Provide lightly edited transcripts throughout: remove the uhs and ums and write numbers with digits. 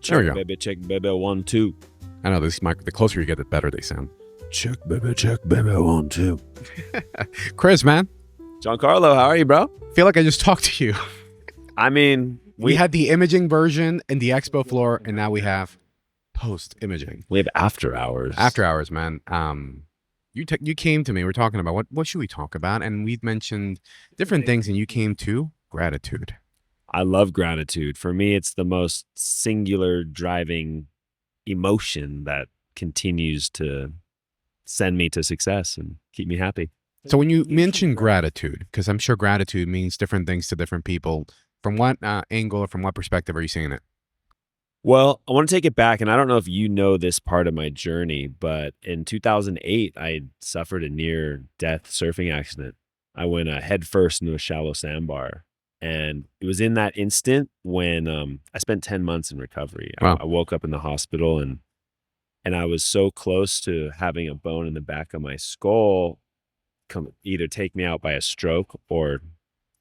There we go. Baby, check, baby, 1, 2. I know this mic. The closer you get, the better they sound. Check, baby, 1, 2. Chris, man, Giancarlo, how are you, bro? I feel like I just talked to you. I mean, We had the imaging version in the expo floor, and now we have post imaging. we have after hours. After hours, man. You came to me. We're talking about what should we talk about, and we've mentioned different things, and you came to gratitude. I love gratitude. For me, it's the most singular driving emotion that continues to send me to success and keep me happy. So when you mention gratitude, because I'm sure gratitude means different things to different people, from what angle or from what perspective are you seeing it? Well, I want to take it back, and I don't know if you know this part of my journey, but in 2008, I suffered a near-death surfing accident. I went head first into a shallow sandbar, and it was in that instant when I spent 10 months in recovery. Wow. I woke up in the hospital, and I was so close to having a bone in the back of my skull either take me out by a stroke, or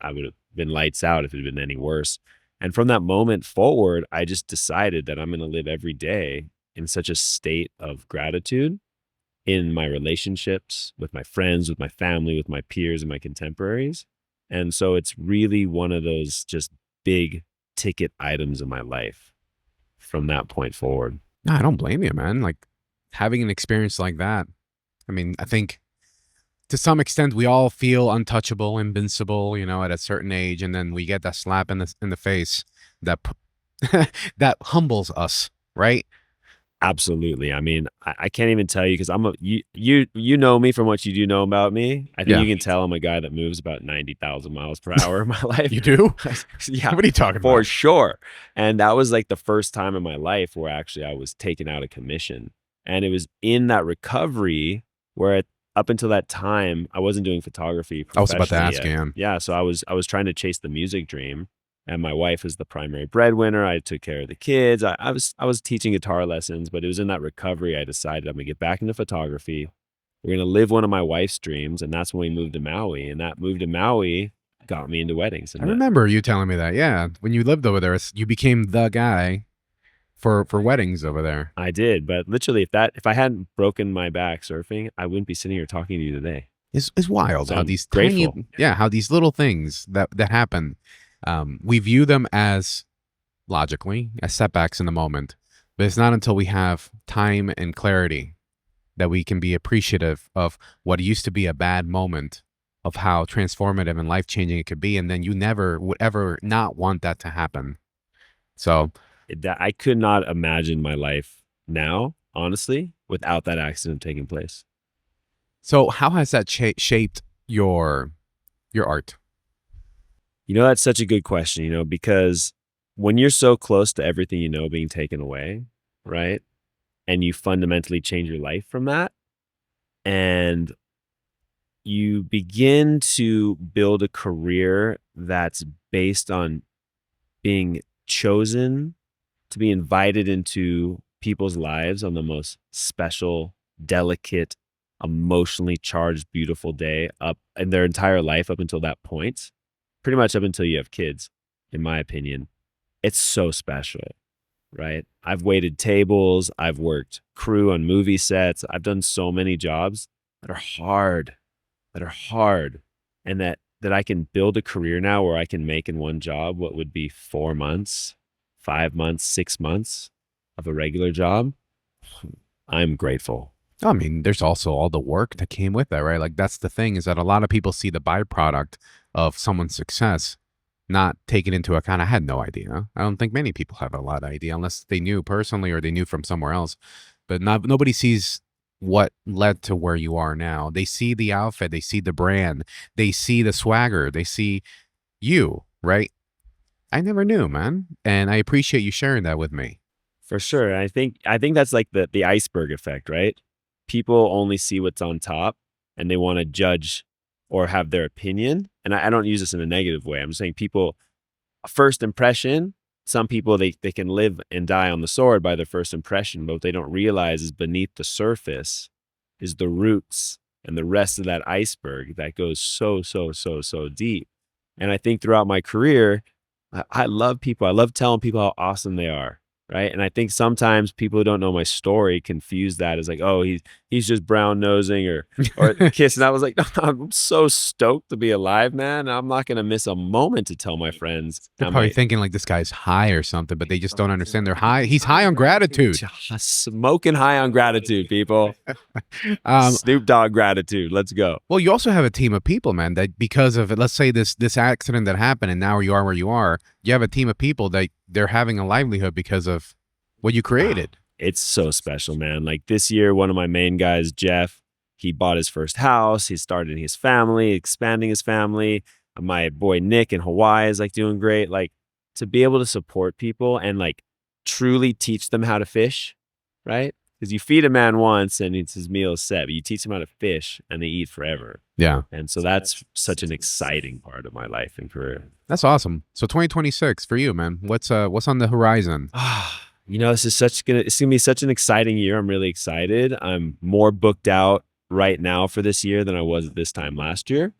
I would have been lights out if it had been any worse. And from that moment forward, I just decided that I'm going to live every day in such a state of gratitude in my relationships with my friends, with my family, with my peers and my contemporaries. And so it's really one of those just big ticket items in my life from that point forward. No, I don't blame you, man. Like having an experience like that. I mean, I think to some extent we all feel untouchable, invincible, at a certain age, and then we get that slap in the face that that humbles us, right? Absolutely. I mean, I can't even tell you, because you know me from what you do know about me. I think Yeah. you can tell I'm a guy that moves about 90,000 miles per hour in my life. You do? Yeah, What are you talking for about? sure. And that was like the first time in my life where actually I was taken out of commission. And it was in that recovery where up until that time, I wasn't doing photography I was about to professionally ask yet. you. Yeah, so I was trying to chase the music dream, and my wife is the primary breadwinner. I took care of the kids. I was teaching guitar lessons, but it was in that recovery I decided I'm gonna get back into photography. We're gonna live one of my wife's dreams, and that's when we moved to Maui. And that move to Maui got me into weddings. I remember you telling me that. Yeah, when you lived over there, you became the guy for weddings over there. I did, but literally, if I hadn't broken my back surfing, I wouldn't be sitting here talking to you today. It's wild So how I'm these grateful. how these little things that happen, we view them as logically as setbacks in the moment, but it's not until we have time and clarity that we can be appreciative of what used to be a bad moment, of how transformative and life-changing it could be, and then you never would ever not want that to happen. So I could not imagine my life now, honestly, without that accident taking place. So how has that shaped your art? That's such a good question, because when you're so close to everything being taken away, right? And you fundamentally change your life from that, and you begin to build a career that's based on being chosen to be invited into people's lives on the most special, delicate, emotionally charged, beautiful day up in their entire life up until that point, pretty much up until you have kids, in my opinion. It's so special, right? I've waited tables, I've worked crew on movie sets, I've done so many jobs that are hard, and that I can build a career now where I can make in one job what would be 4 months, 5 months, 6 months of a regular job. I'm grateful. I mean, there's also all the work that came with that, right? Like that's the thing, is that a lot of people see the byproduct of someone's success, not taken into account. I had no idea. I don't think many people have a lot of idea unless they knew personally or they knew from somewhere else. But nobody sees what led to where you are now. They see the outfit, they see the brand, they see the swagger, they see you, right? I never knew, man. And I appreciate you sharing that with me. For sure. I think that's like the iceberg effect, right? People only see what's on top and they want to judge or have their opinion. And I don't use this in a negative way. I'm saying people, first impression, some people, they can live and die on the sword by their first impression, but what they don't realize is beneath the surface is the roots and the rest of that iceberg that goes so deep. And I think throughout my career, I love people. I love telling people how awesome they are. right? And I think sometimes people who don't know my story confuse that as like, oh, he's just brown nosing or kissing. I was like, no, I'm so stoked to be alive, man. I'm not gonna miss a moment to tell my friends. They're I probably might thinking like this guy's high or something, but they just don't understand. They're high. He's high on gratitude. smoking high on gratitude, people. Um, Snoop Dogg gratitude. Let's go. well, you also have a team of people, man, that because of it, let's say this accident that happened and now you are where you are, you have a team of people that they're having a livelihood because of what you created. It's so special, man. Like this year, one of my main guys, Jeff, he bought his first house. He's starting his family, expanding his family. My boy Nick in Hawaii is like doing great. Like to be able to support people and like truly teach them how to fish, right? Because you feed a man once and it's his meal is set, but you teach them how to fish and they eat forever. Yeah. And so that's such an exciting part of my life and career. That's awesome. So 2026 for you, man. What's on the horizon? You know, it's gonna be such an exciting year. I'm really excited. I'm more booked out right now for this year than I was at this time last year.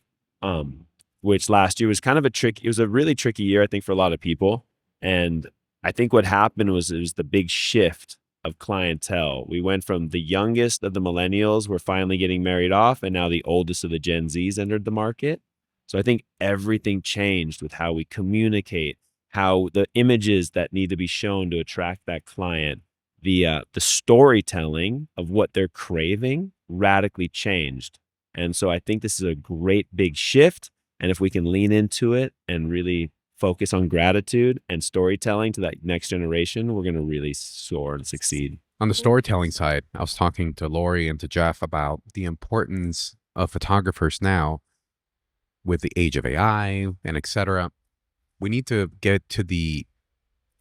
Which last year was kind of it was a really tricky year, I think, for a lot of people. And I think what happened was it was the big shift of clientele. We went from the youngest of the millennials were finally getting married off, and now the oldest of the Gen Zs entered the market. So I think everything changed with how we communicate, how the images that need to be shown to attract that client, the storytelling of what they're craving radically changed. And so I think this is a great big shift. And if we can lean into it and really focus on gratitude and storytelling to that next generation, we're going to really soar and succeed. On the storytelling side, I was talking to Lori and to Jeff about the importance of photographers now with the age of AI and etc. We need to get to the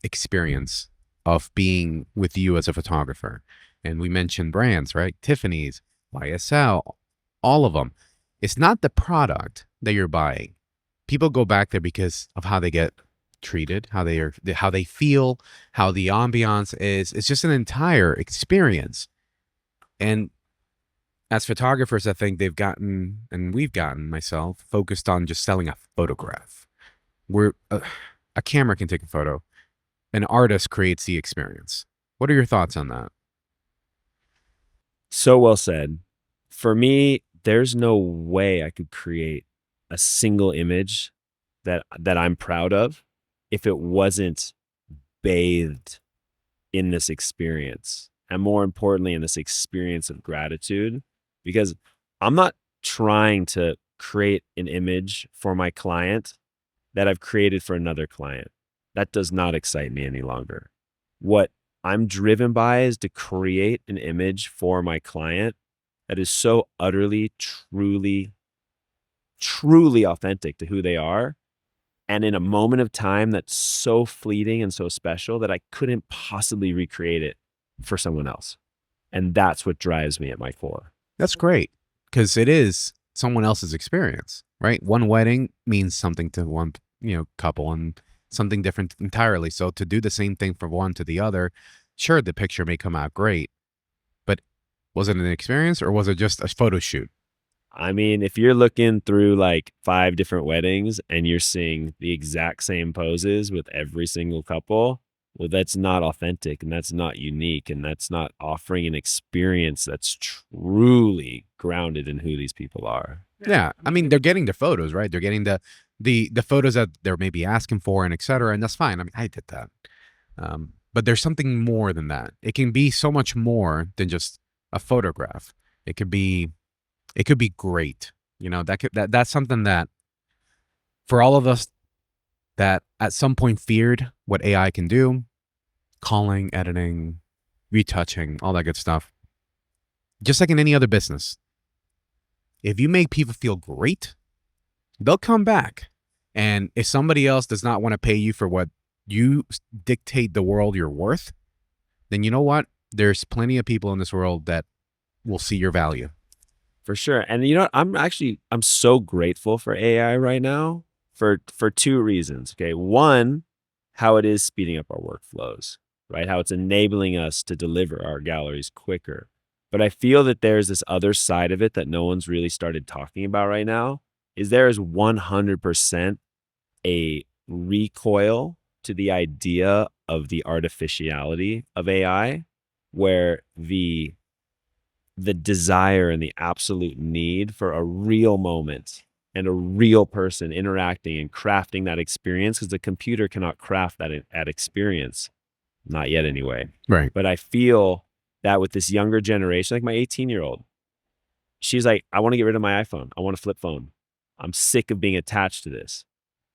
experience of being with you as a photographer. And we mentioned brands, right? Tiffany's, YSL, all of them. It's not the product that you're buying. People go back there because of how they get treated, how they feel, how the ambiance is. It's just an entire experience. And as photographers, I think they've gotten, and we've gotten, myself, focused on just selling a photograph. A camera can take a photo. An artist creates the experience. What are your thoughts on that? So well said. For me, there's no way I could create a single image that I'm proud of if it wasn't bathed in this experience, and more importantly, in this experience of gratitude, because I'm not trying to create an image for my client that I've created for another client. That does not excite me any longer. What I'm driven by is to create an image for my client that is so utterly, truly authentic to who they are. And in a moment of time that's so fleeting and so special that I couldn't possibly recreate it for someone else. And that's what drives me at my core. That's great, because it is someone else's experience, right? One wedding means something to one, couple, and something different entirely. So to do the same thing from one to the other, sure, the picture may come out great, but was it an experience or was it just a photo shoot? I mean, if you're looking through like 5 different weddings and you're seeing the exact same poses with every single couple, well, that's not authentic and that's not unique and that's not offering an experience that's truly grounded in who these people are. Yeah. I mean, they're getting the photos, right? They're getting the photos that they're maybe asking for and et cetera. And that's fine. I mean, I did that. But there's something more than that. It can be so much more than just a photograph. It could be great. That's something that for all of us that at some point feared what AI can do, calling, editing, retouching, all that good stuff. Just like in any other business, if you make people feel great, they'll come back. And if somebody else does not want to pay you for what you dictate the world you're worth, then you know what? There's plenty of people in this world that will see your value. For sure. And you know what? I'm so grateful for AI right now for 2 reasons. Okay. One, how it is speeding up our workflows, right? How it's enabling us to deliver our galleries quicker. But I feel that there's this other side of it that no one's really started talking about right now, is there is 100% a recoil to the idea of the artificiality of AI, where the desire and the absolute need for a real moment and a real person interacting and crafting that experience, because the computer cannot craft that experience. Not yet anyway. Right. But I feel that with this younger generation, like my 18-year-old, she's like, I want to get rid of my iPhone. I want a flip phone. I'm sick of being attached to this.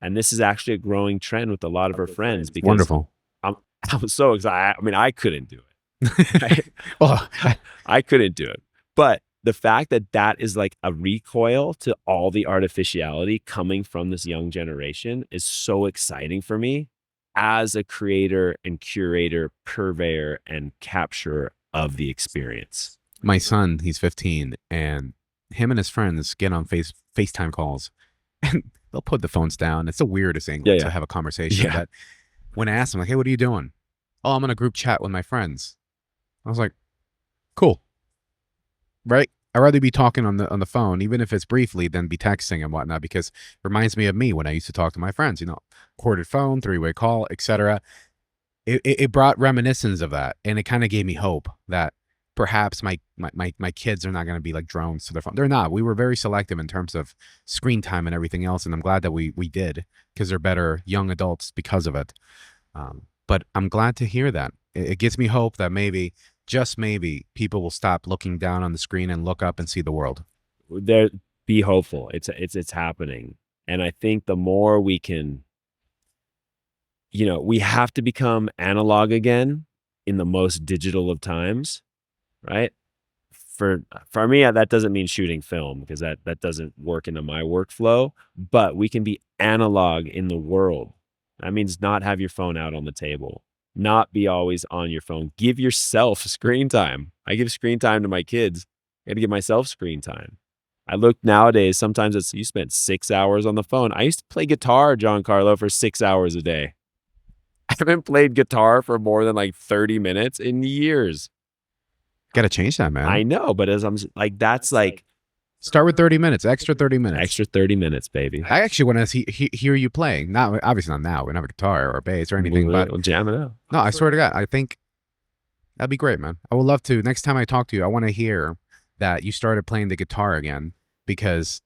And this is actually a growing trend with a lot of her friends, because Wonderful. I'm so excited. I mean, I couldn't do it. Well, I couldn't do it. But the fact that that is like a recoil to all the artificiality coming from this young generation is so exciting for me as a creator and curator, purveyor, and capturer of the experience. my son, he's 15, and him and his friends get on FaceTime calls, and they'll put the phones down. It's the weirdest angle to have a conversation. But when I ask them, like, hey, what are you doing? Oh, I'm in a group chat with my friends. I was like, cool. Right? I'd rather be talking on the phone, even if it's briefly, than be texting and whatnot, because it reminds me of me when I used to talk to my friends, you know, corded phone, three-way call, etc. It brought reminiscence of that, and it kind of gave me hope that perhaps my kids are not going to be like drones to their phone. They're not. We were very selective in terms of screen time and everything else, and I'm glad that we did, because they're better young adults because of it. But I'm glad to hear that. It gives me hope that maybe, just maybe, people will stop looking down on the screen and look up and see the world. Be hopeful. It's happening. And I think the more we can, you know, we have to become analog again in the most digital of times, right? For me, that doesn't mean shooting film, because that doesn't work into my workflow, but we can be analog in the world. That means not have your phone out on the table, not be always on your phone. Give yourself screen time. I give screen time to my kids. I got to give myself screen time. I look nowadays, sometimes you spent 6 hours on the phone. I used to play guitar, Giancarlo, for 6 hours a day. I haven't played guitar for more than like 30 minutes in years. Got to change that, man. I know, but as I'm like, that's like, start with 30 minutes, extra 30 minutes. Extra 30 minutes, baby. I actually want to hear you playing. Not obviously not now. We don't have a guitar or a bass or anything, but we'll jam it out. No, I swear to God, I think that'd be great, man. I would love to. Next time I talk to you, I want to hear that you started playing the guitar again, because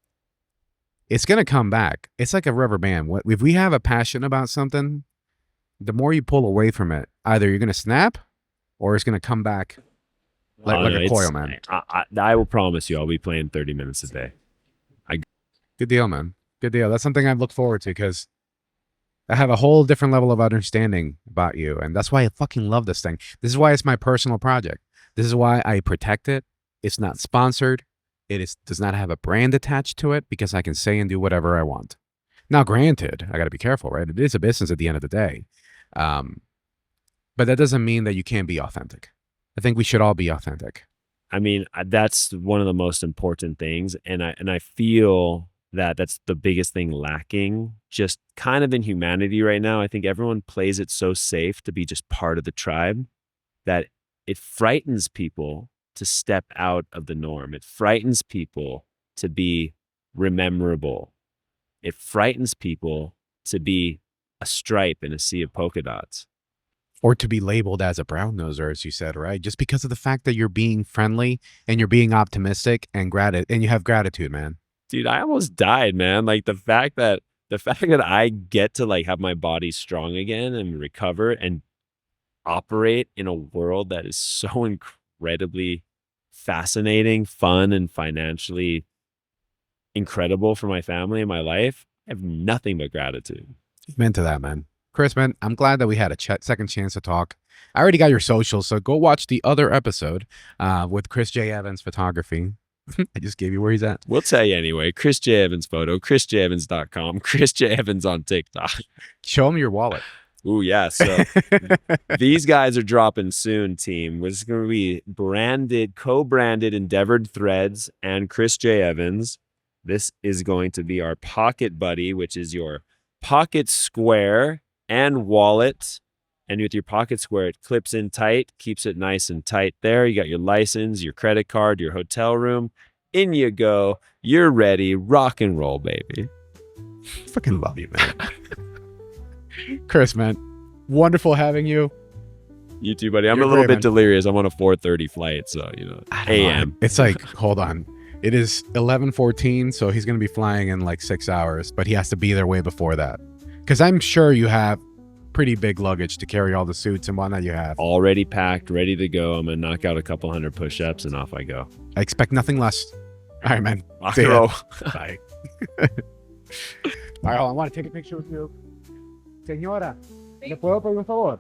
it's gonna come back. It's like a rubber band. If we have a passion about something, the more you pull away from it, either you're gonna snap or it's gonna come back like a coil, man. I will promise you, I'll be playing 30 minutes a day. Good deal, man. Good deal. That's something I look forward to, because I have a whole different level of understanding about you, and that's why I fucking love this thing. This is why it's my personal project. This is why I protect it. It's not sponsored. Does not have a brand attached to it, because I can say and do whatever I want. Now, granted, I got to be careful, right? It is a business at the end of the day. But that doesn't mean that you can't be authentic. I think we should all be authentic. I mean, that's one of the most important things. And I feel that that's the biggest thing lacking just kind of in humanity right now. I think everyone plays it so safe to be just part of the tribe that it frightens people to step out of the norm. It frightens people to be rememberable. It frightens people to be a stripe in a sea of polka dots. Or to be labeled as a brown noser, as you said, right? Just because of the fact that you're being friendly and you're being optimistic and you have gratitude, man. Dude, I almost died, man. Like the fact that I get to like have my body strong again and recover and operate in a world that is so incredibly fascinating, fun, and financially incredible for my family and my life, I have nothing but gratitude. Amen to that, man. Chris, man, I'm glad that we had a second chance to talk. I already got your socials, so go watch the other episode with Chris J. Evans Photography. I just gave you where he's at. We'll tell you anyway. Chris J. Evans Photo, chrisjevans.com, Chris J. Evans on TikTok. Show him your wallet. Ooh, yeah. So these guys are dropping soon, team. It's going to be co-branded Endeavored Threads and Chris J. Evans. This is going to be our pocket buddy, which is your pocket square and wallet. And with your pocket square, it clips in tight, keeps it nice and tight there. You got your license, your credit card, your hotel room. In you go. You're ready. Rock and roll, baby. Fucking love you, man. Chris, man, Wonderful having you. You too, buddy. I'm You're a little great, bit man. delirious. I'm on a 4:30 flight, so AM. It's like, hold on. It is 11:14, so he's going to be flying in like 6 hours, but he has to be there way before that. Because I'm sure you have pretty big luggage to carry all the suits and whatnot you have. Already packed, ready to go. I'm gonna knock out a couple hundred push-ups and off I go. I expect nothing less. All right, man. Rock See and ya. roll. Bye. All right, hold on. I want to take a picture with you. Señora, ¿le puedo pedir un favor?